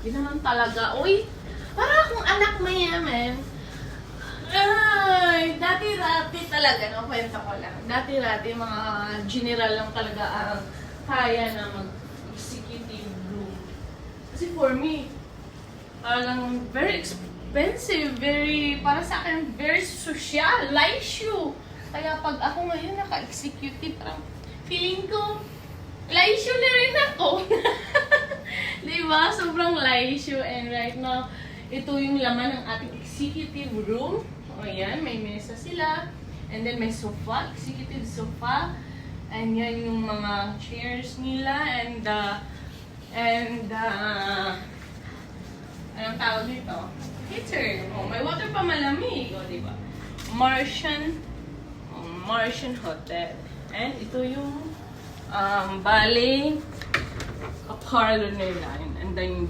Ginanon talaga. Uy, para akong anak mayaman. Ay, dati-rati talaga, no? Kwento ko lang. Dati-rati, mga general lang talaga ang kaya na mag-executive room. Kasi for me, parang very expensive, para sa akin, very social, issue. Kaya pag ako ngayon naka-executive, parang feeling ko, issue na rin ako. Diba? Sobrang issue. And right now, ito yung laman ng ating executive room. O yan, may mesa sila. And then may sofa, executive sofa. And yan yung mga chairs nila. Anong tawag dito? Heater. Oh, may water pa malamig. O, diba? Martian Hotel. And ito yung bali, parlor nila. And then